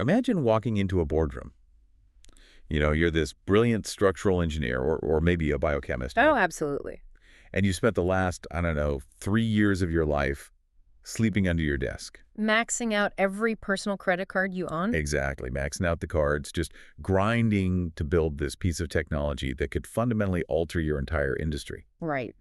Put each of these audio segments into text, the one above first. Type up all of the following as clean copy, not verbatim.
Imagine walking into a boardroom. You're this brilliant structural engineer or maybe a biochemist, Oh, absolutely. and you spent the last, I don't know, 3 years of your life sleeping under your desk. Maxing out every personal credit card you own? Exactly, maxing out the cards, just grinding to build this piece of technology that could fundamentally alter your entire industry. Right.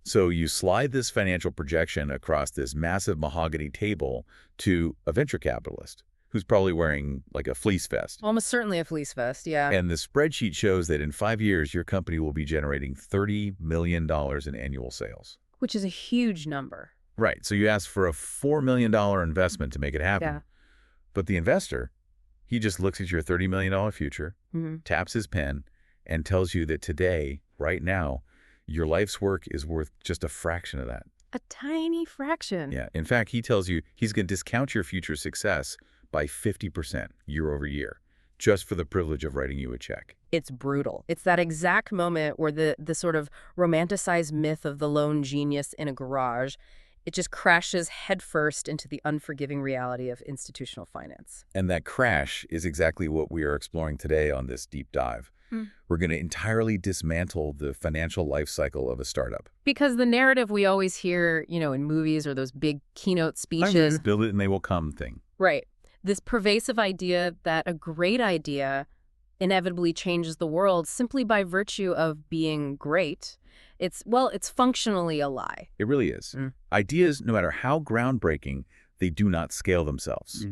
So you slide this financial projection across this massive mahogany table to a venture capitalist who's probably wearing like a fleece vest. Almost certainly a fleece vest, yeah. And the spreadsheet shows that in 5 years, your company will be generating $30 million in annual sales. Which is a huge number. Right. So you ask for a $4 million investment to make it happen. Yeah. But the investor, he just looks at your $30 million future, taps his pen, and tells you that today, right now, your life's work is worth just a fraction of that. A tiny fraction. Yeah. In fact, he tells you he's going to discount your future success by 50% year over year, just for the privilege of writing you a check. It's brutal. It's that exact moment where the sort of romanticized myth of the lone genius in a garage, it just crashes headfirst into the unforgiving reality of institutional finance. And that crash is exactly what we are exploring today on this deep dive. We're going to entirely dismantle the financial life cycle of a startup. Because the narrative we always hear, in movies or those big keynote speeches. Build it and they will come thing. Right. This pervasive idea that a great idea inevitably changes the world simply by virtue of being great. It's functionally a lie. It really is. Ideas, no matter how groundbreaking, they do not scale themselves.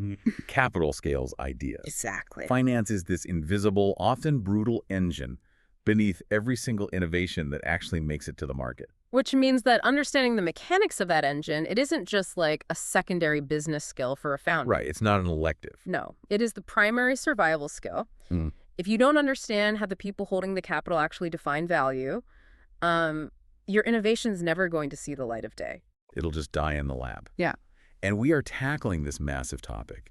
Capital scales ideas. Exactly. Finance is this invisible, often brutal engine beneath every single innovation that actually makes it to the market. Which means that understanding the mechanics of that engine, it isn't just like a secondary business skill for a founder. Right. It's not an elective. No, it is the primary survival skill. If you don't understand how the people holding the capital actually define value, your innovation's never going to see the light of day. It'll just die in the lab. Yeah. And we are tackling this massive topic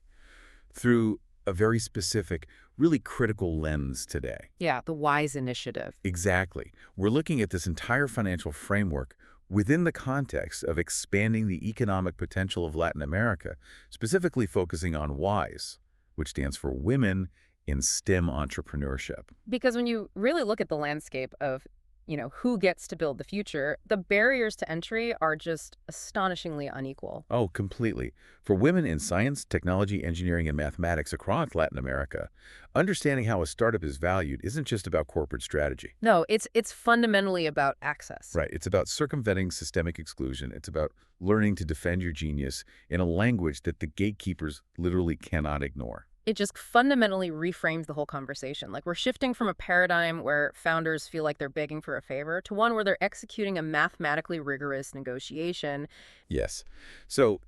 through a very specific, really critical lens today. Yeah, the WISE initiative. Exactly. We're looking at this entire financial framework within the context of expanding the economic potential of Latin America, specifically focusing on WISE, which stands for Women in STEM Entrepreneurship. Because when you really look at the landscape of who gets to build the future, the barriers to entry are just astonishingly unequal. Oh, completely. For women in science, technology, engineering, and mathematics across Latin America, understanding how a startup is valued isn't just about corporate strategy. No, it's fundamentally about access. Right. It's about circumventing systemic exclusion. It's about learning to defend your genius in a language that the gatekeepers literally cannot ignore. It just fundamentally reframes the whole conversation. Like, we're shifting from a paradigm where founders feel like they're begging for a favor to one where they're executing a mathematically rigorous negotiation. Yes. So,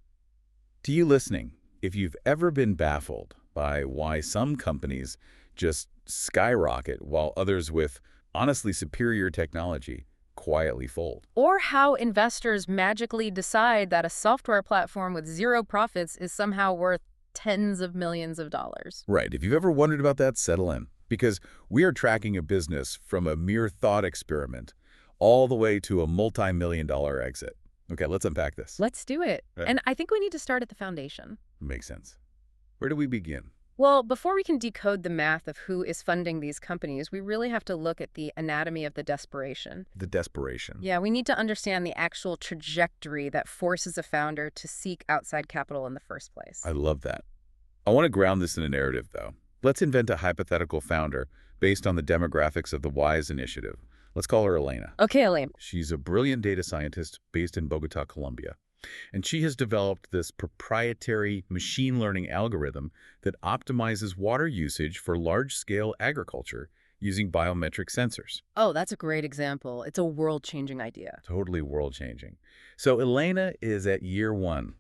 to you listening, if you've ever been baffled by why some companies just skyrocket while others with honestly superior technology quietly fold. Or how investors magically decide that a software platform with zero profits is somehow worth tens of millions of dollars. Right. If you've ever wondered about that, settle in. Because we are tracking a business from a mere thought experiment all the way to a multi-million-dollar exit. Okay, let's unpack this. Let's do it. Right. And I think we need to start at the foundation. Makes sense. Where do we begin? Well, before we can decode the math of who is funding these companies, we really have to look at the anatomy of the desperation. The desperation. Yeah, we need to understand the actual trajectory that forces a founder to seek outside capital in the first place. I love that. I want to ground this in a narrative, though. Let's invent a hypothetical founder based on the demographics of the WISE initiative. Let's call her Elena. Okay, Elaine. She's a brilliant data scientist based in Bogota, Colombia. And she has developed this proprietary machine learning algorithm that optimizes water usage for large-scale agriculture using biometric sensors. Oh, that's a great example. It's a world-changing idea. Totally world-changing. So Elena is at year one,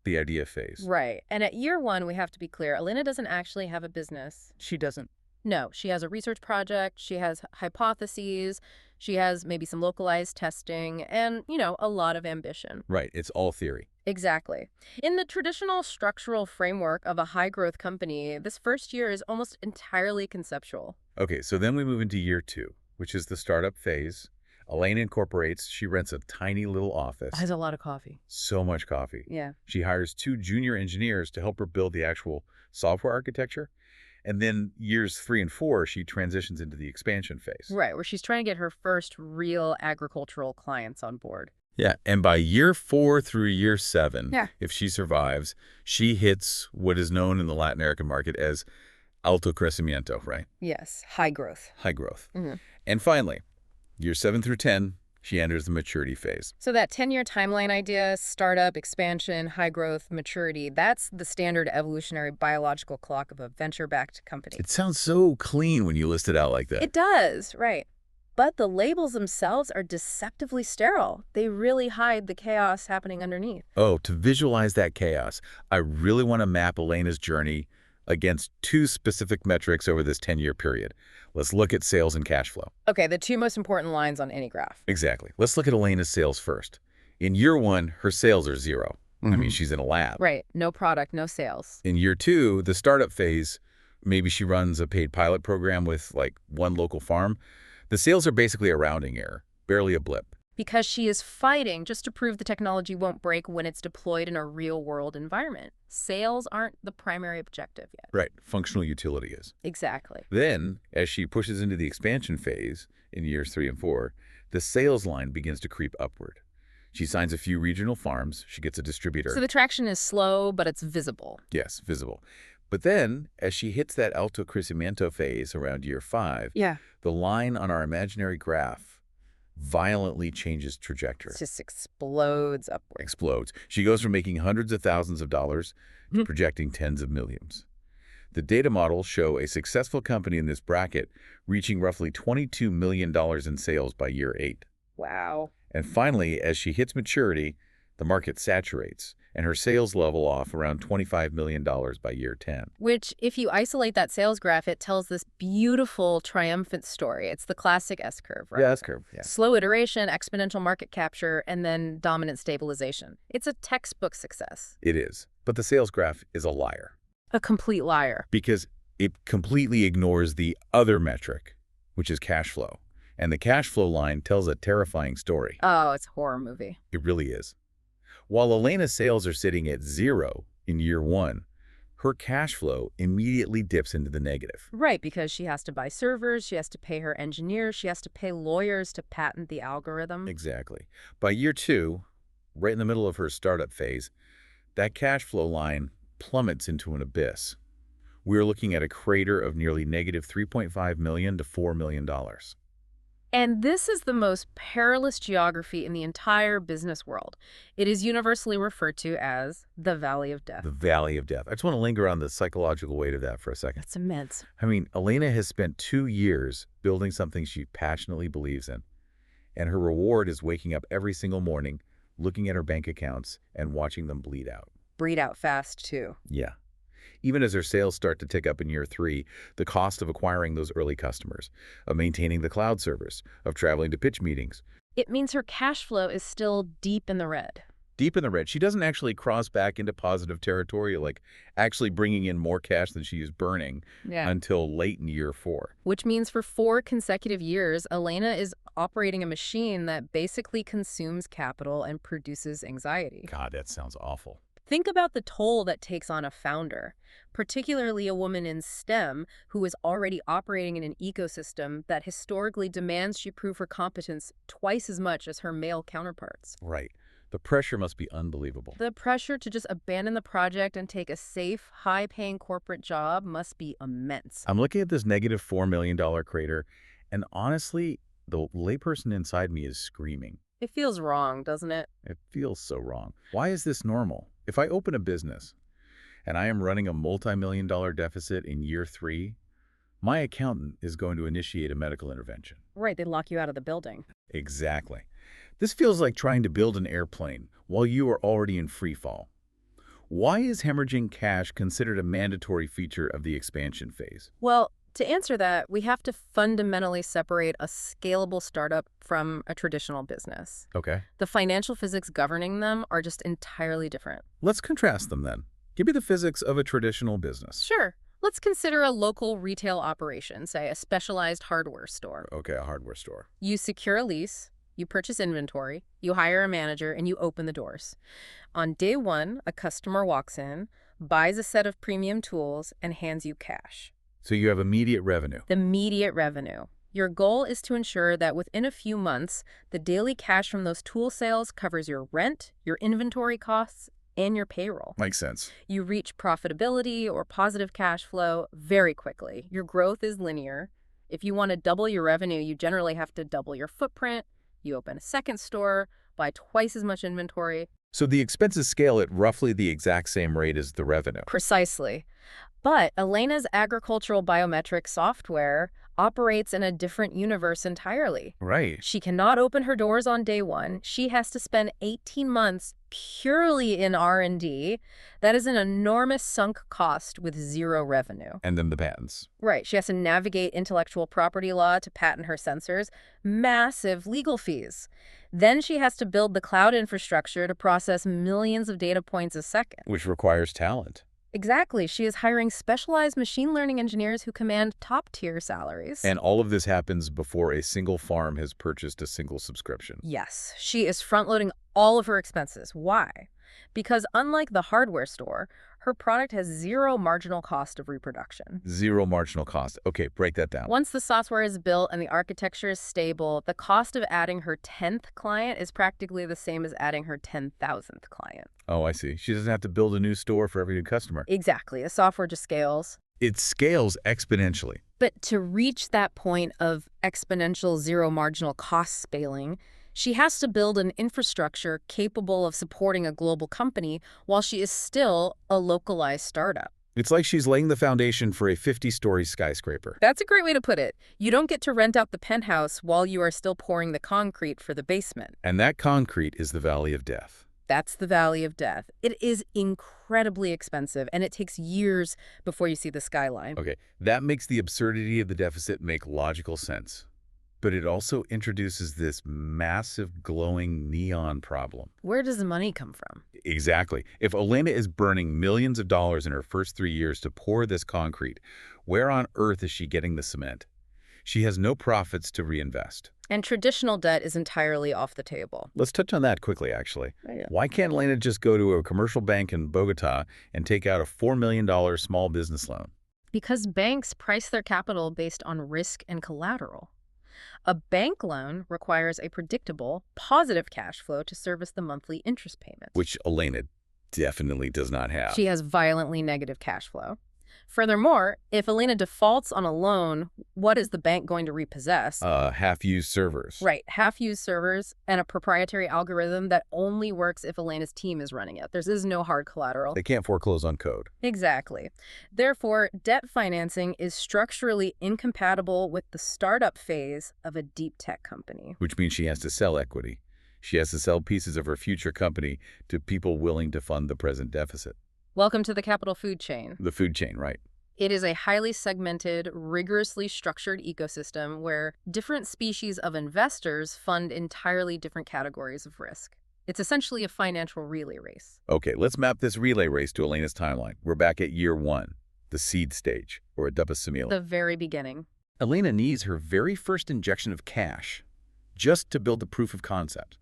the idea phase. Right. And at year one, we have to be clear, Elena doesn't actually have a business. She doesn't. No, she has a research project, she has hypotheses, she has maybe some localized testing, and, a lot of ambition. Right, it's all theory. Exactly. In the traditional structural framework of a high-growth company, this first year is almost entirely conceptual. Okay, so then we move into year two, which is the startup phase. Elena incorporates, she rents a tiny little office. Has a lot of coffee. So much coffee. Yeah. She hires 2 junior engineers to help her build the actual software architecture. And then years 3 and 4, she transitions into the expansion phase. Right, where she's trying to get her first real agricultural clients on board. Yeah, and by year 4 through year 7, Yeah. if she survives, she hits what is known in the Latin American market as alto crecimiento, right? Yes, high growth. High growth. Mhm. And finally, year 7 through 10, she enters the maturity phase. So that 10-year timeline idea, startup, expansion, high growth, maturity, that's the standard evolutionary biological clock of a venture-backed company. It sounds so clean when you list it out like that. It does, right. But the labels themselves are deceptively sterile. They really hide the chaos happening underneath. Oh, to visualize that chaos, I really want to map Elena's journey against 2 specific metrics over this 10-year period. Let's look at sales and cash flow. Okay, the 2 most important lines on any graph. Exactly. Let's look at Elena's sales first. In year 1, her sales are 0. I mean, she's in a lab. Right, no product, no sales. In year 2, the startup phase, maybe she runs a paid pilot program with like one local farm. The sales are basically a rounding error, barely a blip. Because she is fighting just to prove the technology won't break when it's deployed in a real-world environment. Sales aren't the primary objective yet. Right. Functional utility is. Exactly. Then, as she pushes into the expansion phase in years 3 and 4, the sales line begins to creep upward. She signs a few regional farms. She gets a distributor. So the traction is slow, but it's visible. Yes, visible. But then, as she hits that alto crecimiento phase around year 5, Yeah. the line on our imaginary graph violently changes trajectory. It just explodes upward. Explodes. She goes from making hundreds of thousands of dollars to projecting tens of millions. The data models show a successful company in this bracket reaching roughly $22 million in sales by year 8. Wow. And finally, as she hits maturity, the market saturates, and her sales level off around $25 million by year 10. Which, if you isolate that sales graph, it tells this beautiful, triumphant story. It's the classic S-curve, right? Yeah, S-curve. Yeah. Slow iteration, exponential market capture, and then dominant stabilization. It's a textbook success. It is. But the sales graph is a liar A complete liar. because it completely ignores the other metric, which is cash flow. And the cash flow line tells a terrifying story. Oh, it's a horror movie. It really is. While Elena's sales are sitting at 0 in year 1, her cash flow immediately dips into the negative. Right, because she has to buy servers, she has to pay her engineers, she has to pay lawyers to patent the algorithm. Exactly. By year 2, right in the middle of her startup phase, that cash flow line plummets into an abyss. We're looking at a crater of nearly negative $3.5 million to $4 million. And this is the most perilous geography in the entire business world. It is universally referred to as the Valley of Death. The Valley of Death. I just want to linger on the psychological weight of that for a second. That's immense. I mean, Elena has spent 2 years building something she passionately believes in, and her reward is waking up every single morning, looking at her bank accounts, and watching them bleed out. Breed out fast, too. Yeah. Even as her sales start to tick up in year 3, the cost of acquiring those early customers, of maintaining the cloud servers, of traveling to pitch meetings. It means her cash flow is still deep in the red. Deep in the red, she doesn't actually cross back into positive territory, like actually bringing in more cash than she is burning until late in year 4. Which means for 4 consecutive years, Elena is operating a machine that basically consumes capital and produces anxiety. God, that sounds awful. Think about the toll that takes on a founder, particularly a woman in STEM who is already operating in an ecosystem that historically demands she prove her competence twice as much as her male counterparts. Right. The pressure must be unbelievable. The pressure to just abandon the project and take a safe, high-paying corporate job must be immense. I'm looking at this negative $4 million crater, and honestly, the layperson inside me is screaming. It feels wrong, doesn't it? It feels so wrong. Why is this normal? If I open a business and I am running a multi-million-dollar deficit in year 3, my accountant is going to initiate a medical intervention. Right, they lock you out of the building. Exactly. This feels like trying to build an airplane while you are already in free fall. Why is hemorrhaging cash considered a mandatory feature of the expansion phase? Well, to answer that, we have to fundamentally separate a scalable startup from a traditional business. Okay. The financial physics governing them are just entirely different. Let's contrast them then. Give me the physics of a traditional business. Sure. Let's consider a local retail operation, say a specialized hardware store. Okay, a hardware store. You secure a lease, you purchase inventory, you hire a manager, and you open the doors. On day 1, a customer walks in, buys a set of premium tools, and hands you cash. So you have immediate revenue. The immediate revenue. Your goal is to ensure that within a few months, the daily cash from those tool sales covers your rent, your inventory costs, and your payroll. Makes sense. You reach profitability or positive cash flow very quickly. Your growth is linear. If you want to double your revenue, you generally have to double your footprint. You open a second store, buy twice as much inventory. So the expenses scale at roughly the exact same rate as the revenue. Precisely. But Elena's agricultural biometric software operates in a different universe entirely. Right. She cannot open her doors on day one. She has to spend 18 months purely in R&D. That is an enormous sunk cost with zero revenue. And then the patents. Right. She has to navigate intellectual property law to patent her sensors, massive legal fees. Then she has to build the cloud infrastructure to process millions of data points a second. Which requires talent. Exactly. She is hiring specialized machine learning engineers who command top-tier salaries. And all of this happens before a single farm has purchased a single subscription. Yes, she is front-loading all of her expenses. Why? Because unlike the hardware store, her product has zero marginal cost of reproduction. Zero marginal cost. Okay, break that down. Once the software is built and the architecture is stable, the cost of adding her 10th client is practically the same as adding her 10,000th client. Oh, I see. She doesn't have to build a new store for every new customer. Exactly. The software just scales. It scales exponentially. But to reach that point of exponential zero marginal cost scaling, she has to build an infrastructure capable of supporting a global company while she is still a localized startup. It's like she's laying the foundation for a 50-story skyscraper. That's a great way to put it. You don't get to rent out the penthouse while you are still pouring the concrete for the basement. And that concrete is the Valley of Death. That's the Valley of Death. It is incredibly expensive, and it takes years before you see the skyline. Okay, that makes the absurdity of the deficit make logical sense. But it also introduces this massive glowing neon problem. Where does the money come from? Exactly. If Elena is burning millions of dollars in her first 3 years to pour this concrete, where on earth is she getting the cement? She has no profits to reinvest. And traditional debt is entirely off the table. Let's touch on that quickly, actually. Yeah. Why can't Elena just go to a commercial bank in Bogota and take out a $4 million small business loan? Because banks price their capital based on risk and collateral. A bank loan requires a predictable, positive cash flow to service the monthly interest payments. Which Elena definitely does not have. She has violently negative cash flow. Furthermore, if Elena defaults on a loan, what is the bank going to repossess? Half-used servers. Right, half-used servers and a proprietary algorithm that only works if Elena's team is running it. There is no hard collateral. They can't foreclose on code. Exactly. Therefore, debt financing is structurally incompatible with the startup phase of a deep tech company. Which means she has to sell equity. She has to sell pieces of her future company to people willing to fund the present deficit. Welcome to the capital food chain. The food chain, right? It is a highly segmented, rigorously structured ecosystem where different species of investors fund entirely different categories of risk. It's essentially a financial relay race. Okay, let's map this relay race to Elena's timeline. We're back at year 1, the seed stage, or etapa semilla. The very beginning. Elena needs her very first injection of cash just to build the proof of concept.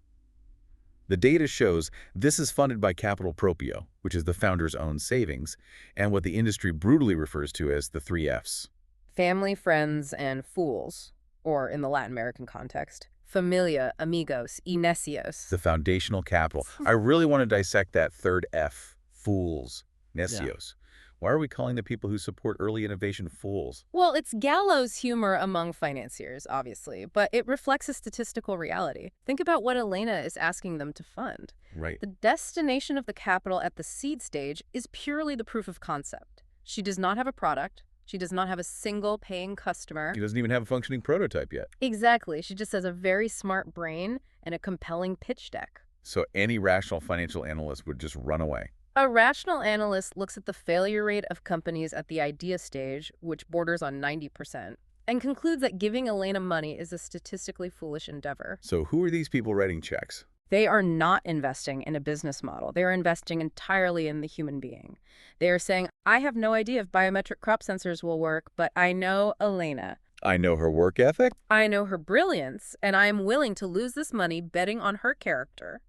The data shows this is funded by Capital Proprio, which is the founder's own savings, and what the industry brutally refers to as the 3 Fs. Family, friends, and fools, or in the Latin American context, familia, amigos, y necios. The foundational capital. I really want to dissect that third F, fools, necios. Why are we calling the people who support early innovation fools? Well, it's gallows humor among financiers, obviously, but it reflects a statistical reality. Think about what Elena is asking them to fund. Right. The destination of the capital at the seed stage is purely the proof of concept. She does not have a product. She does not have a single paying customer. He doesn't even have a functioning prototype yet. Exactly. She just has a very smart brain and a compelling pitch deck. So any rational financial analyst would just run away. A rational analyst looks at the failure rate of companies at the idea stage, which borders on 90%, and concludes that giving Elena money is a statistically foolish endeavor. So who are these people writing checks? They are not investing in a business model. They are investing entirely in the human being. They are saying, I have no idea if biometric crop sensors will work, but I know Elena. I know her work ethic. I know her brilliance, and I am willing to lose this money betting on her character.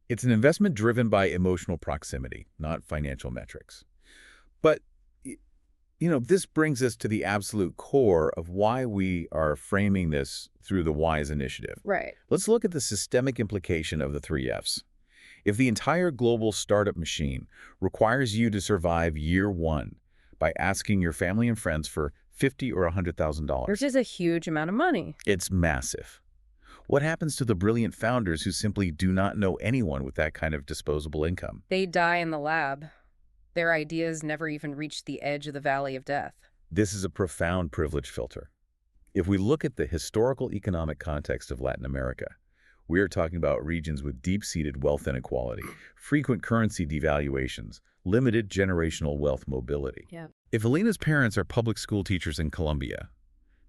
It's an investment driven by emotional proximity, not financial metrics. But, this brings us to the absolute core of why we are framing this through the WISE initiative. Right. Let's look at the systemic implication of the three Fs. If the entire global startup machine requires you to survive year one by asking your family and friends for $50,000 or $100,000, Which is a huge amount of money. it's massive. What happens to the brilliant founders who simply do not know anyone with that kind of disposable income? They die in the lab. Their ideas never even reach the edge of the valley of death. This is a profound privilege filter. If we look at the historical economic context of Latin America, we are talking about regions with deep-seated wealth inequality, frequent currency devaluations, limited generational wealth mobility. Yeah. If Elena's parents are public school teachers in Colombia,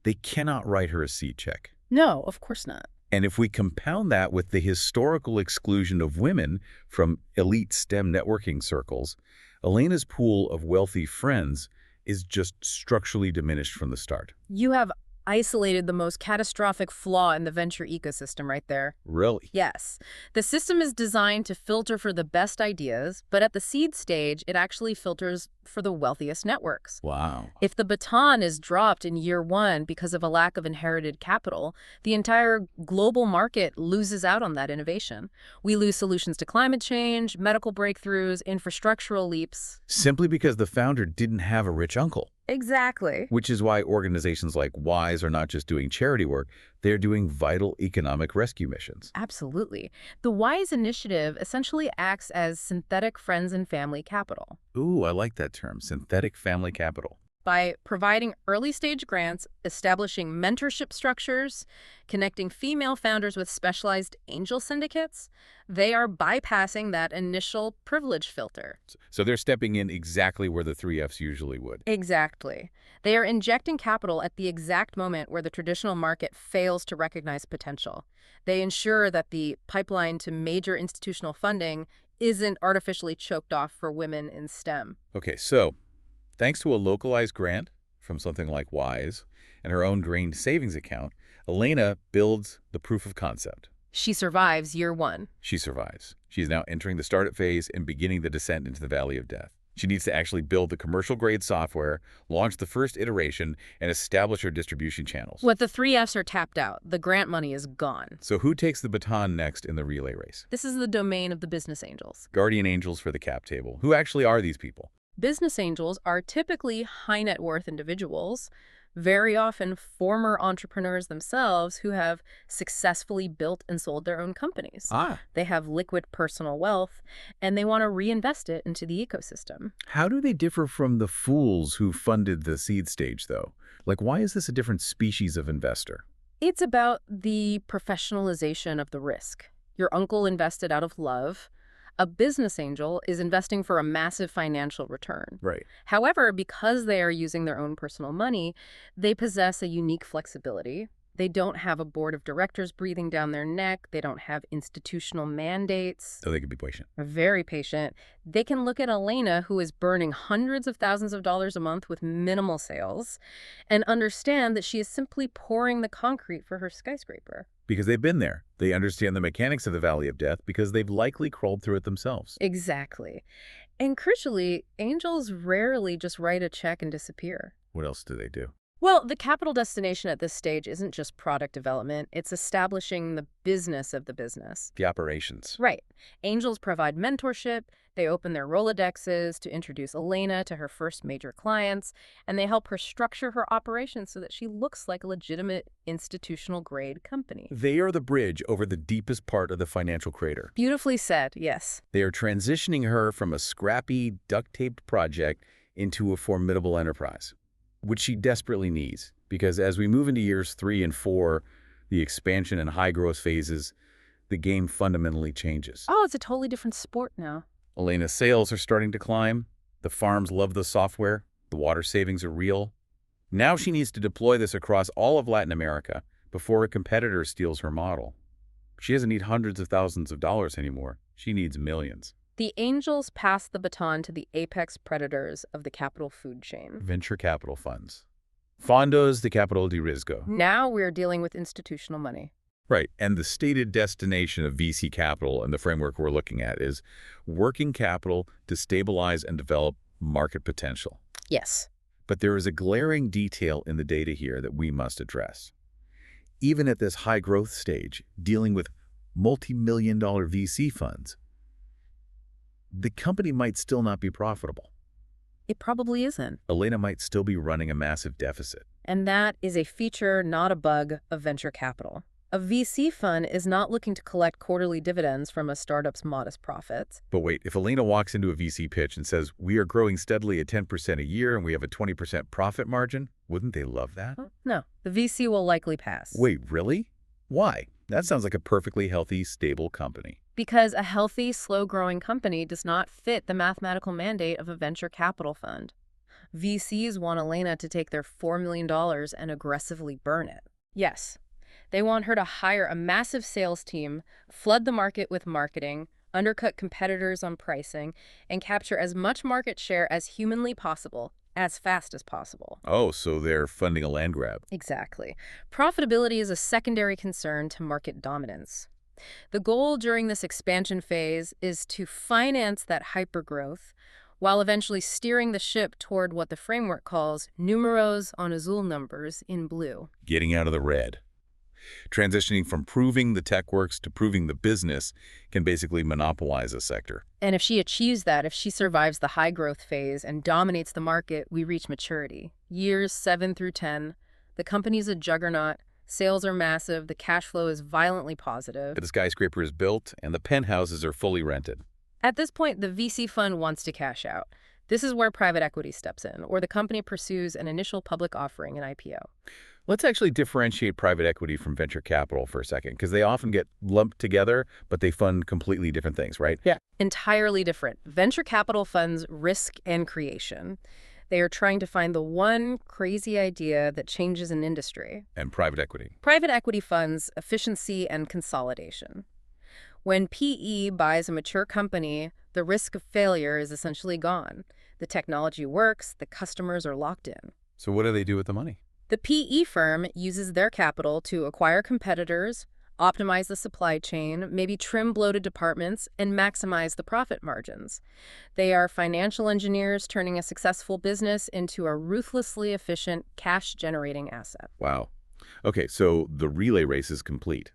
they cannot write her a seed check. No, of course not. And if we compound that with the historical exclusion of women from elite STEM networking circles, Elena's pool of wealthy friends is just structurally diminished from the start. You have isolated the most catastrophic flaw in the venture ecosystem right there. Really? Yes. The system is designed to filter for the best ideas, but at the seed stage, it actually filters for the wealthiest networks. Wow. If the baton is dropped in year one because of a lack of inherited capital, the entire global market loses out on that innovation. We lose solutions to climate change, medical breakthroughs, infrastructural leaps. Simply because the founder didn't have a rich uncle. Exactly. Which is why organizations like WISE are not just doing charity work, they're doing vital economic rescue missions. Absolutely. The WISE initiative essentially acts as synthetic friends and family capital. Ooh, I like that term, synthetic family capital. By providing early-stage grants, establishing mentorship structures, connecting female founders with specialized angel syndicates, they are bypassing that initial privilege filter. So they're stepping in exactly where the three Fs usually would. Exactly. They are injecting capital at the exact moment where the traditional market fails to recognize potential. They ensure that the pipeline to major institutional funding isn't artificially choked off for women in STEM. Okay, so thanks to a localized grant from something like WISE and her own grained savings account, Elena builds the proof of concept. She survives year one. She survives. She is now entering the startup phase and beginning the descent into the valley of death. She needs to actually build the commercial-grade software, launch the first iteration, and establish her distribution channels. What the three Fs are tapped out. The grant money is gone. So who takes the baton next in the relay race? This is the domain of the business angels. Guardian angels for the cap table. Who actually are these people? Business angels are typically high net worth individuals, very often former entrepreneurs themselves who have successfully built and sold their own companies. They have liquid personal wealth, and they want to reinvest it into the ecosystem. How do they differ from the fools who funded the seed stage, though? Like, why is this a different species of investor? It's about the professionalization of the risk. Your uncle invested out of love. A business angel is investing for a massive financial return. Right. However, because they are using their own personal money, they possess a unique flexibility. They don't have a board of directors breathing down their neck. They don't have institutional mandates. So they could be patient. They're very patient. They can look at Elena, who is burning hundreds of thousands of dollars a month with minimal sales, and understand that she is simply pouring the concrete for her skyscraper. Because they've been there. They understand the mechanics of the Valley of Death because they've likely crawled through it themselves. Exactly. And crucially, angels rarely just write a check and disappear. What else do they do? Well, the capital destination at this stage isn't just product development. It's establishing the business of the business. The operations. Right. Angels provide mentorship. They open their Rolodexes to introduce Elena to her first major clients, and they help her structure her operations so that she looks like a legitimate institutional-grade company. They are the bridge over the deepest part of the financial crater. Beautifully said, yes. They are transitioning her from a scrappy, duct-taped project into a formidable enterprise, which she desperately needs, because as we move into years 3 and 4, the expansion and high-growth phases, the game fundamentally changes. Oh, it's a totally different sport now. Elena's sales are starting to climb. The farms love the software. The water savings are real. Now she needs to deploy this across all of Latin America before a competitor steals her model. She doesn't need hundreds of thousands of dollars anymore. She needs millions. The angels pass the baton to the apex predators of the capital food chain. Venture capital funds. Fondos de capital de riesgo. Now we're dealing with institutional money. Right, and the stated destination of VC capital and the framework we're looking at is working capital to stabilize and develop market potential. Yes. But there is a glaring detail in the data here that we must address. Even at this high growth stage, dealing with multi-million-dollar VC funds, the company might still not be profitable. It probably isn't. Elena might still be running a massive deficit. And that is a feature, not a bug, of venture capital. A VC fund is not looking to collect quarterly dividends from a startup's modest profits. But wait, if Elena walks into a VC pitch and says, we are growing steadily at 10% a year and we have a 20% profit margin, wouldn't they love that? No, the VC will likely pass. Wait, really? Why? That sounds like a perfectly healthy, stable company. Because a healthy, slow-growing company does not fit the mathematical mandate of a venture capital fund. VCs want Elena to take their $4 million and aggressively burn it. Yes, they want her to hire a massive sales team, flood the market with marketing, undercut competitors on pricing, and capture as much market share as humanly possible, as fast as possible. Oh, so they're funding a land grab. Exactly. Profitability is a secondary concern to market dominance. The goal during this expansion phase is to finance that hypergrowth while eventually steering the ship toward what the framework calls numeros on azul, numbers in blue. Getting out of the red. Transitioning from proving the tech works to proving the business can basically monopolize a sector. And if she achieves that, if she survives the high growth phase and dominates the market, we reach maturity. Years 7 through 10, the company's a juggernaut, sales are massive, the cash flow is violently positive. The skyscraper is built and the penthouses are fully rented. At this point, the VC fund wants to cash out. This is where private equity steps in, or the company pursues an initial public offering, an IPO. Let's actually differentiate private equity from venture capital for a second, because they often get lumped together, but they fund completely different things, right? Yeah. Entirely different. Venture capital funds risk and creation. They are trying to find the one crazy idea that changes an industry. And private equity. Private equity funds efficiency and consolidation. When PE buys a mature company, the risk of failure is essentially gone. The technology works, the customers are locked in. So what do they do with the money? The PE firm uses their capital to acquire competitors, optimize the supply chain, maybe trim bloated departments, and maximize the profit margins. They are financial engineers turning a successful business into a ruthlessly efficient, cash-generating asset. Wow. Okay, so the relay race is complete.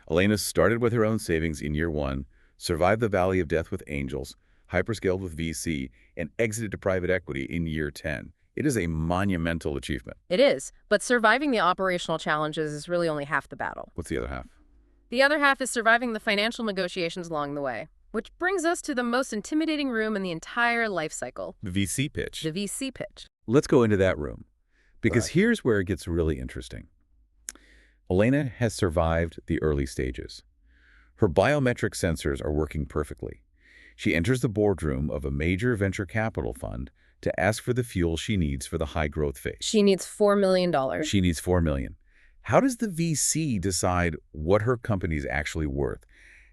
Elena started with her own savings in year 1, survived the valley of death with angels, hyperscaled with VC, and exited to private equity in year 10. It is a monumental achievement. It is, but surviving the operational challenges is really only half the battle. What's the other half? The other half is surviving the financial negotiations along the way, which brings us to the most intimidating room in the entire life cycle. The VC pitch. The VC pitch. Let's go into that room, because Right. here's where it gets really interesting. Elena has survived the early stages. Her biometric sensors are working perfectly. She enters the boardroom of a major venture capital fund to ask for the fuel she needs for the high-growth phase. She needs $4 million. She needs $4 million. How does the VC decide what her company's actually worth?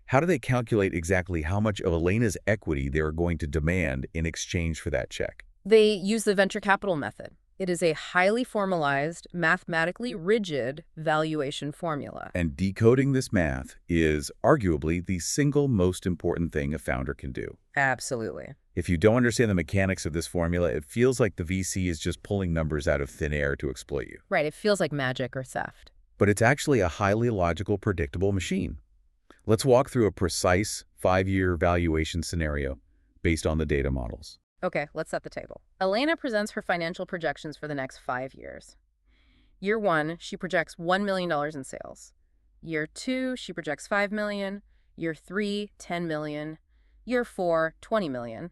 How do they calculate exactly how much of Elena's equity they're going to demand in exchange for that check? They use the venture capital method. It is a highly formalized, mathematically rigid valuation formula. And decoding this math is arguably the single most important thing a founder can do. Absolutely. If you don't understand the mechanics of this formula, it feels like the VC is just pulling numbers out of thin air to exploit you. Right, it feels like magic or theft. But it's actually a highly logical, predictable machine. Let's walk through a precise 5-year valuation scenario based on the data models. Okay, let's set the table. Elena presents her financial projections for the next 5 years. Year 1, she projects $1 million in sales. Year 2, she projects $5 million. Year 3, $10 million. Year 4, $20 million.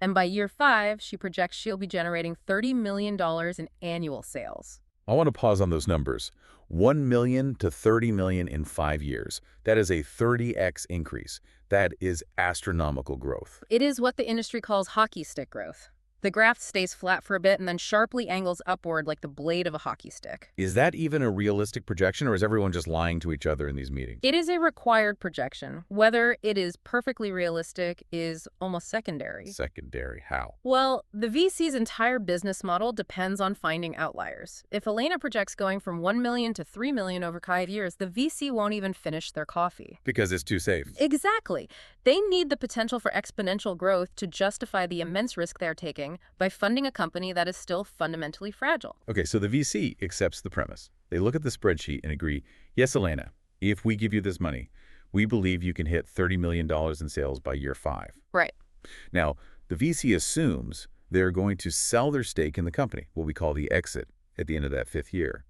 And by year 5, she projects she'll be generating $30 million in annual sales. I want to pause on those numbers. 1 million to 30 million in 5 years. That is a 30x increase. That is astronomical growth. It is what the industry calls hockey stick growth. The graph stays flat for a bit and then sharply angles upward like the blade of a hockey stick. Is that even a realistic projection, or is everyone just lying to each other in these meetings? It is a required projection. Whether it is perfectly realistic is almost secondary. Secondary, how? Well, the VC's entire business model depends on finding outliers. If Elena projects going from 1 million to 3 million over 5 years, the VC won't even finish their coffee. Because it's too safe. Exactly. They need the potential for exponential growth to justify the immense risk they're taking, investing by funding a company that is still fundamentally fragile. Okay, so the VC accepts the premise. They look at the spreadsheet and agree, yes, Elena, if we give you this money, we believe you can hit $30 million in sales by year 5. Right. Now, the VC assumes they're going to sell their stake in the company, what we call the exit, at the end of that 5th year.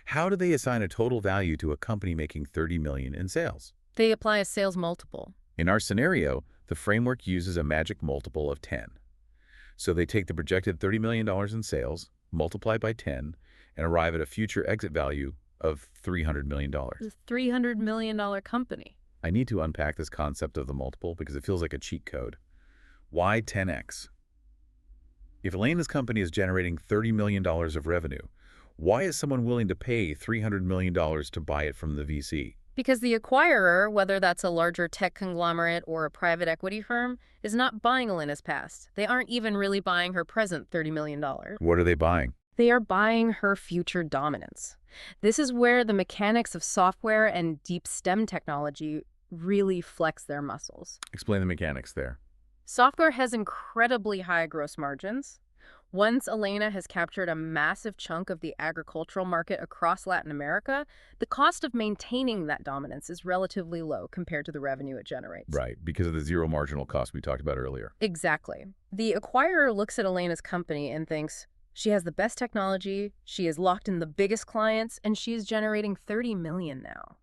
How do they assign a total value to a company making $30 million in sales? They apply a sales multiple. In our scenario, the framework uses a magic multiple of 10. So they take the projected $30 million in sales, multiply by 10, and arrive at a future exit value of $300 million. It's a $300 million company. I need to unpack this concept of the multiple because it feels like a cheat code. Why 10x? If Elena's company is generating $30 million of revenue, why is someone willing to pay $300 million to buy it from the VC? Because the acquirer, whether that's a larger tech conglomerate or a private equity firm, is not buying Elena's past. They aren't even really buying her present $30 million. What are they buying? They are buying her future dominance. This is where the mechanics of software and deep STEM technology really flex their muscles. Explain the mechanics there. Software has incredibly high gross margins. Once Elena has captured a massive chunk of the agricultural market across Latin America, the cost of maintaining that dominance is relatively low compared to the revenue it generates. Right, because of the zero marginal cost we talked about earlier. Exactly. The acquirer looks at Elena's company and thinks, she has the best technology, she is locked in the biggest clients, and she is generating $30 million now.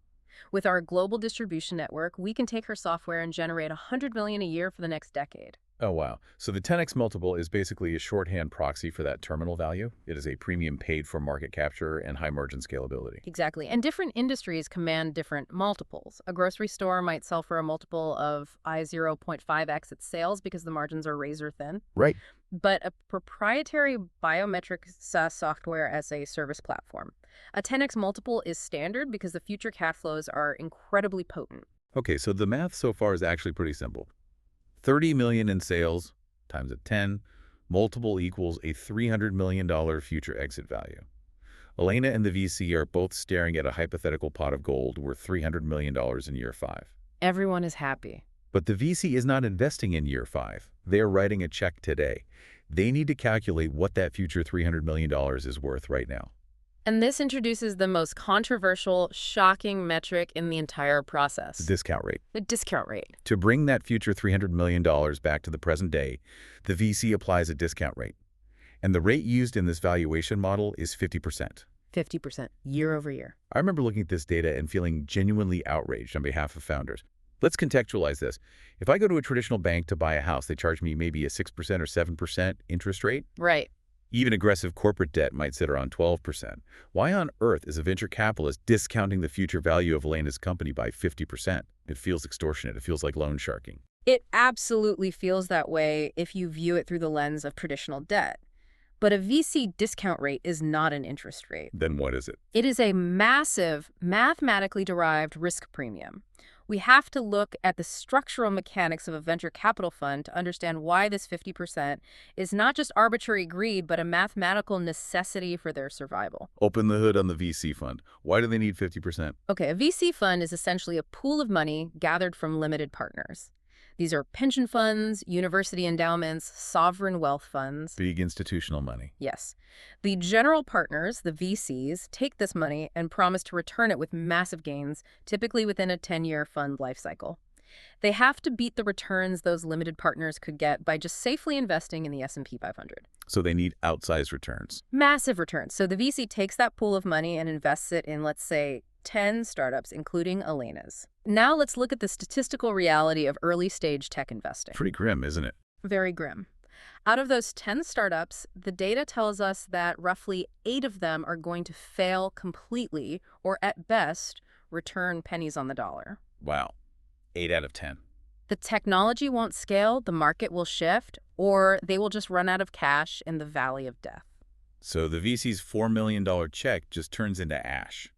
With our global distribution network, we can take her software and generate $100 million a year for the next decade. Oh, wow. So the 10x multiple is basically a shorthand proxy for that terminal value. It is a premium paid for market capture and high margin scalability. Exactly. And different industries command different multiples. A grocery store might sell for a multiple of I0.5x its sales because the margins are razor thin. Right. But a proprietary biometric SaaS software as a service platform, a 10x multiple is standard because the future cash flows are incredibly potent. Okay, so the math so far is actually pretty simple. 30 million in sales times a 10 multiple equals a $300 million future exit value. Elena and the VC are both staring at a hypothetical pot of gold worth $300 million in year 5. Everyone is happy. But the VC is not investing in year 5. They are writing a check today. They need to calculate what that future $300 million is worth right now. And this introduces the most controversial, shocking metric in the entire process. The discount rate. The discount rate. To bring that future $300 million back to the present day, the VC applies a discount rate. And the rate used in this valuation model is 50%. 50% year over year. I remember looking at this data and feeling genuinely outraged on behalf of founders. Let's contextualize this. If I go to a traditional bank to buy a house, they charge me maybe a 6% or 7% interest rate. Right. Even aggressive corporate debt might sit around 12%. Why on earth is a venture capitalist discounting the future value of Elena's company by 50%? It feels extortionate. It feels like loan sharking. It absolutely feels that way if you view it through the lens of traditional debt. But a VC discount rate is not an interest rate. Then what is it? It is a massive, mathematically derived risk premium. We have to look at the structural mechanics of a venture capital fund to understand why this 50% is not just arbitrary greed, but a mathematical necessity for their survival. Open the hood on the VC fund. Why do they need 50%? Okay, a VC fund is essentially a pool of money gathered from limited partners. These are pension funds, university endowments, sovereign wealth funds. Big institutional money. Yes. The general partners, the VCs, take this money and promise to return it with massive gains, typically within a 10-year fund lifecycle. They have to beat the returns those limited partners could get by just safely investing in the S&P 500. So they need outsized returns. Massive returns. So the VC takes that pool of money and invests it in, let's say, 10 startups, including Elena's. Now let's look at the statistical reality of early-stage tech investing. Pretty grim, isn't it? Very grim. Out of those 10 startups, the data tells us that roughly 8 of them are going to fail completely or, at best, return pennies on the dollar. Wow. 8 out of 10. The technology won't scale, the market will shift, or they will just run out of cash in the valley of death. So the VC's $4 million check just turns into ash.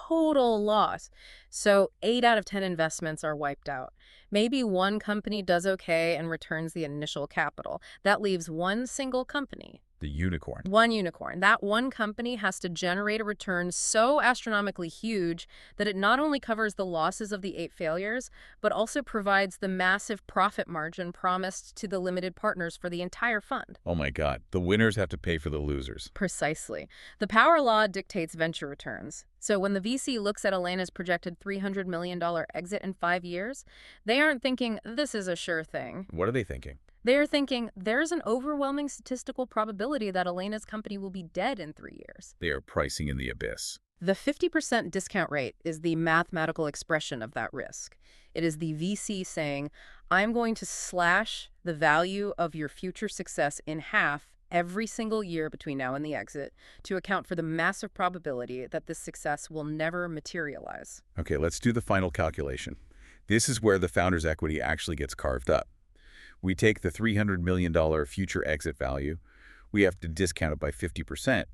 Total loss. So 8 out of 10 investments are wiped out. Maybe one company does okay and returns the initial capital. That leaves one single company, The unicorn. One unicorn. That one company has to generate a return so astronomically huge that it not only covers the losses of the 8 failures, but also provides the massive profit margin promised to the limited partners for the entire fund. Oh my God, the winners have to pay for the losers. Precisely. The power law dictates venture returns. So when the VC looks at Elena's projected $300 million exit in 5 years, they aren't thinking, this is a sure thing. What are they thinking? They're thinking, there's an overwhelming statistical probability that Elena's company will be dead in 3 years. They are pricing in the abyss. The 50% discount rate is the mathematical expression of that risk. It is the VC saying, I'm going to slash the value of your future success in half every single year between now and the exit to account for the massive probability that this success will never materialize. Okay, let's do the final calculation. This is where the founder's equity actually gets carved up. We take the $300 million future exit value. We have to discount it by 50%,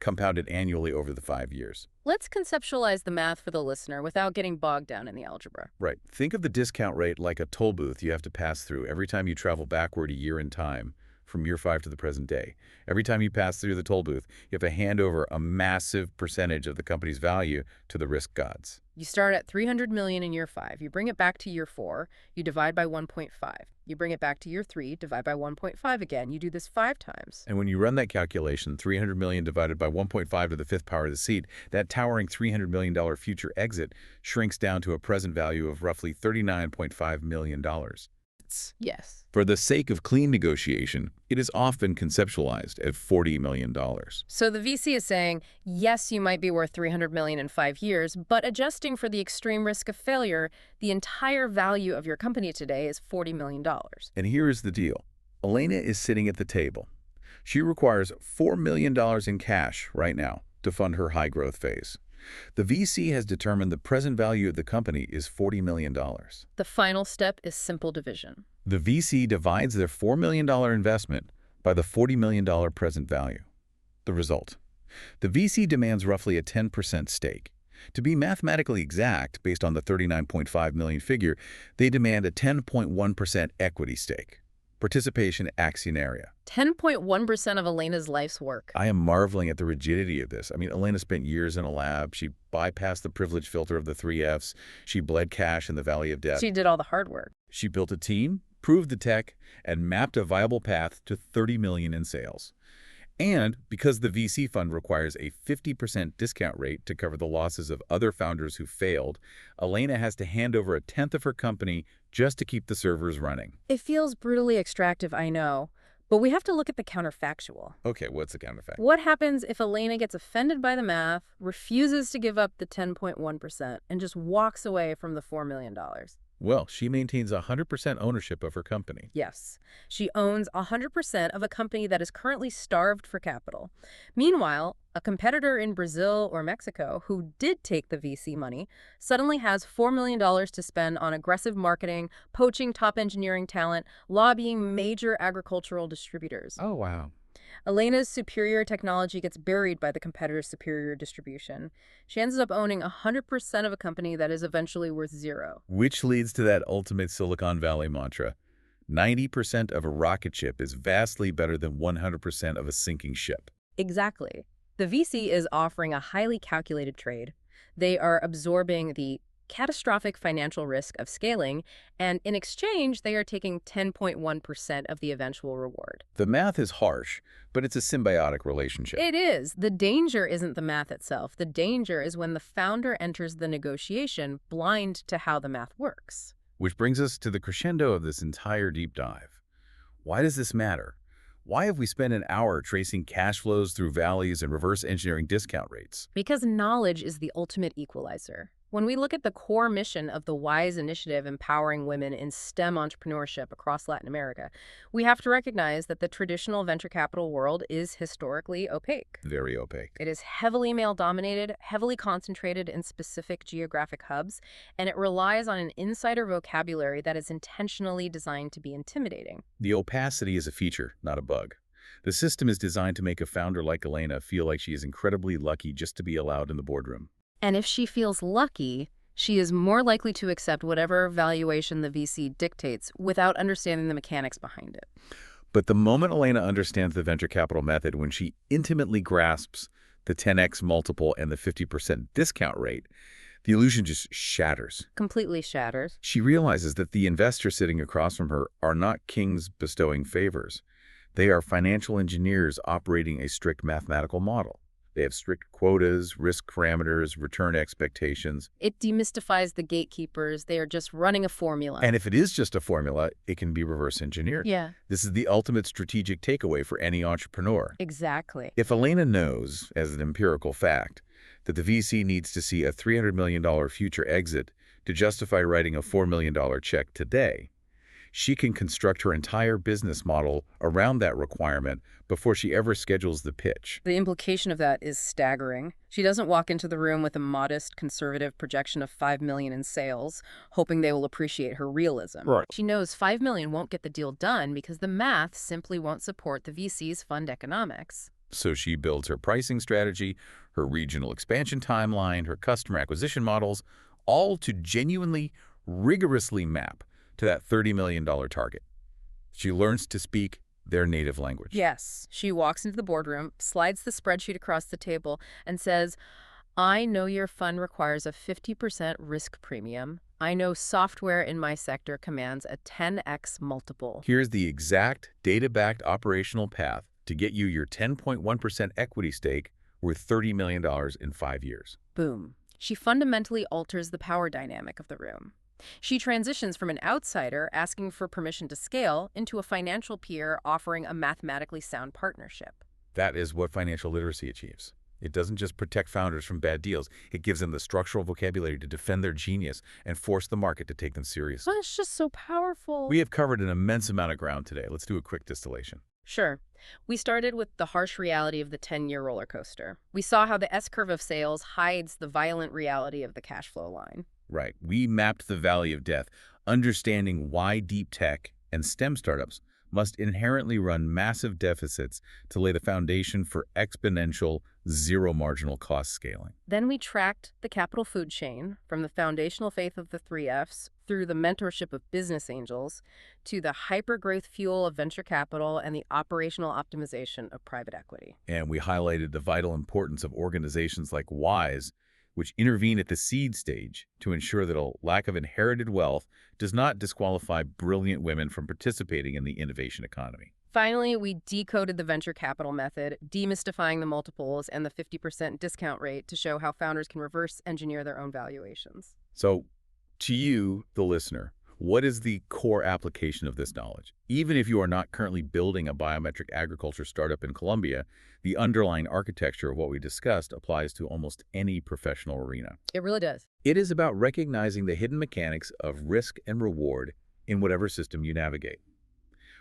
compounded annually over the 5 years. Let's conceptualize the math for the listener without getting bogged down in the algebra. Right. Think of the discount rate like a toll booth you have to pass through every time you travel backward a year in time, from year 5 to the present day. Every time you pass through the toll booth, you have to hand over a massive percentage of the company's value to the risk gods. You start at $300 million in year 5. You bring it back to year 4. You divide by 1.5. You bring it back to year 3. Divide by 1.5 again. You do this 5 times. And when you run that calculation, $300 million divided by 1.5 to the 5th power of the seed, that towering $300 million future exit shrinks down to a present value of roughly $39.5 million. Yes. For the sake of clean negotiation, it is often conceptualized at $40 million. So the VC is saying, yes, you might be worth $300 million in 5 years, but adjusting for the extreme risk of failure, the entire value of your company today is $40 million. And here is the deal. Elena is sitting at the table. She requires $4 million in cash right now to fund her high-growth phase. The VC has determined the present value of the company is $40 million. The final step is simple division. The VC divides their $4 million investment by the $40 million present value. The result: the VC demands roughly a 10% stake. To be mathematically exact, based on the $39.5 million figure, they demand a 10.1% equity stake. Participation actionaria. 10.1% of Elena's life's work. I am marveling at the rigidity of this. I mean, Elena spent years in a lab. She bypassed the privilege filter of the 3 Fs. She bled cash in the valley of death. She did all the hard work. She built a team, proved the tech, and mapped a viable path to $30 million in sales. And because the VC fund requires a 50% discount rate to cover the losses of other founders who failed, Elena has to hand over a tenth of her company just to keep the servers running. It feels brutally extractive, I know, but we have to look at the counterfactual. Okay, what's the counterfact? What happens if Elena gets offended by the math, refuses to give up the 10.1%, and just walks away from the $4 million? Well, she maintains 100% ownership of her company. Yes, she owns 100% of a company that is currently starved for capital. Meanwhile, a competitor in Brazil or Mexico who did take the VC money suddenly has $4 million to spend on aggressive marketing, poaching top engineering talent, lobbying major agricultural distributors. Oh, wow. Elena's superior technology gets buried by the competitor's superior distribution. She ends up owning 100% of a company that is eventually worth zero. Which leads to that ultimate Silicon Valley mantra. 90% of a rocket ship is vastly better than 100% of a sinking ship. Exactly. The VC is offering a highly calculated trade. They are absorbing the catastrophic financial risk of scaling, and in exchange, they are taking 10.1% of the eventual reward. The math is harsh, but it's a symbiotic relationship. It is. The danger isn't the math itself. The danger is when the founder enters the negotiation blind to how the math works. Which brings us to the crescendo of this entire deep dive. Why does this matter? Why have we spent an hour tracing cash flows through valleys and reverse engineering discount rates? Because knowledge is the ultimate equalizer. When we look at the core mission of the WISE initiative empowering women in STEM entrepreneurship across Latin America, we have to recognize that the traditional venture capital world is historically opaque. Very opaque. It is heavily male-dominated, heavily concentrated in specific geographic hubs, and it relies on an insider vocabulary that is intentionally designed to be intimidating. The opacity is a feature, not a bug. The system is designed to make a founder like Elena feel like she is incredibly lucky just to be allowed in the boardroom. And if she feels lucky, she is more likely to accept whatever valuation the VC dictates without understanding the mechanics behind it. But the moment Elena understands the venture capital method, when she intimately grasps the 10x multiple and the 50% discount rate, the illusion just shatters. Completely shatters. She realizes that the investors sitting across from her are not kings bestowing favors. They are financial engineers operating a strict mathematical model. They have strict quotas, risk parameters, return expectations. It demystifies the gatekeepers. They are just running a formula. And if it is just a formula, it can be reverse engineered. Yeah, This is the ultimate strategic takeaway for any entrepreneur. exactly. If Elena knows, as an empirical fact, that the VC needs to see a $300 million future exit to justify writing a $4 million check today, she can construct her entire business model around that requirement before she ever schedules the pitch. The implication of that is staggering. She doesn't walk into the room with a modest, conservative projection of $5 million in sales, hoping they will appreciate her realism. Right. She knows $5 million won't get the deal done because the math simply won't support the VC's fund economics. So she builds her pricing strategy, her regional expansion timeline, her customer acquisition models, all to genuinely, rigorously map to that $30 million target. She learns to speak their native language. Yes. She walks into the boardroom, slides the spreadsheet across the table, and says, I know your fund requires a 50% risk premium. I know software in my sector commands a 10x multiple. Here's the exact data-backed operational path to get you your 10.1% equity stake worth $30 million in 5 years. Boom. She fundamentally alters the power dynamic of the room. She transitions from an outsider asking for permission to scale into a financial peer offering a mathematically sound partnership. That is what financial literacy achieves. It doesn't just protect founders from bad deals. It gives them the structural vocabulary to defend their genius and force the market to take them seriously. Well, it's just so powerful. We have covered an immense amount of ground today. Let's do a quick distillation. Sure. We started with the harsh reality of the 10-year roller coaster. We saw how the S-curve of sales hides the violent reality of the cash flow line. Right. We mapped the valley of death, understanding why deep tech and STEM startups must inherently run massive deficits to lay the foundation for exponential, zero marginal cost scaling. Then we tracked the capital food chain from the foundational faith of the 3Fs through the mentorship of business angels to the hyper-growth fuel of venture capital and the operational optimization of private equity. And we highlighted the vital importance of organizations like WISE, which intervene at the seed stage to ensure that a lack of inherited wealth does not disqualify brilliant women from participating in the innovation economy. Finally, we decoded the venture capital method, demystifying the multiples and the 50% discount rate to show how founders can reverse engineer their own valuations. So, to you, the listener, what is the core application of this knowledge? Even if you are not currently building a biometric agriculture startup in Colombia, the underlying architecture of what we discussed applies to almost any professional arena. It really does. It is about recognizing the hidden mechanics of risk and reward in whatever system you navigate.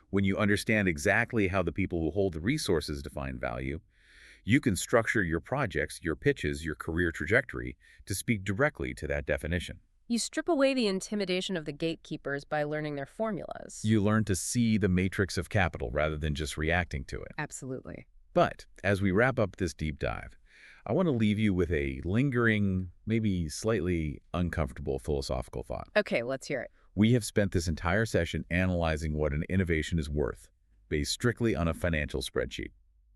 When you understand exactly how the people who hold the resources define value, you can structure your projects, your pitches, your career trajectory to speak directly to that definition. You strip away the intimidation of the gatekeepers by learning their formulas. You learn to see the matrix of capital rather than just reacting to it. Absolutely. But as we wrap up this deep dive, I want to leave you with a lingering, maybe slightly uncomfortable philosophical thought. Okay, let's hear it. We have spent this entire session analyzing what an innovation is worth, based strictly on a financial spreadsheet.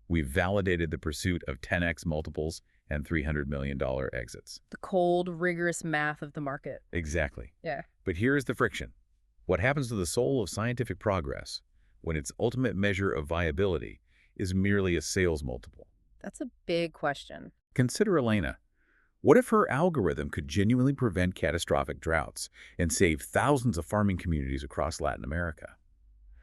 We've validated the pursuit of 10x multiples and $300 million exits. The cold, rigorous math of the market. Exactly. Yeah. But here is the friction. What happens to the soul of scientific progress when its ultimate measure of viability is merely a sales multiple? That's a big question. Consider Elena. What if her algorithm could genuinely prevent catastrophic droughts and save thousands of farming communities across Latin America?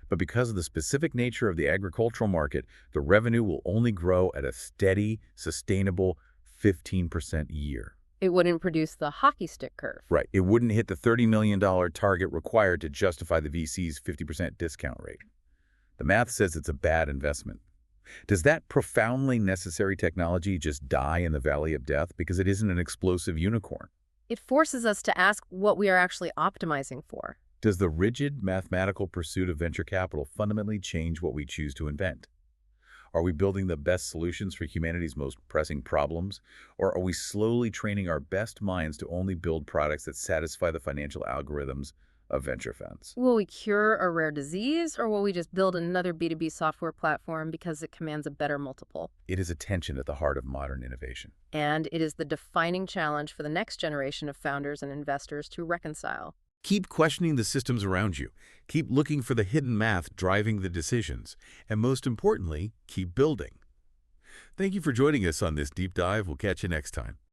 But because of the specific nature of the agricultural market, the revenue will only grow at a steady, sustainable 15% a year. It wouldn't produce the hockey stick curve. Right. It wouldn't hit the $30 million target required to justify the VC's 50% discount rate. The math says it's a bad investment. Does that profoundly necessary technology just die in the valley of death because it isn't an explosive unicorn? It forces us to ask what we are actually optimizing for. Does the rigid mathematical pursuit of venture capital fundamentally change what we choose to invent? Are we building the best solutions for humanity's most pressing problems, or are we slowly training our best minds to only build products that satisfy the financial algorithms of venture funds. Will we cure a rare disease, or will we just build another B2B software platform because it commands a better multiple? It is attention at the heart of modern innovation. And it is the defining challenge for the next generation of founders and investors to reconcile. Keep questioning the systems around you. Keep looking for the hidden math driving the decisions. And most importantly, keep building. Thank you for joining us on this deep dive. We'll catch you next time.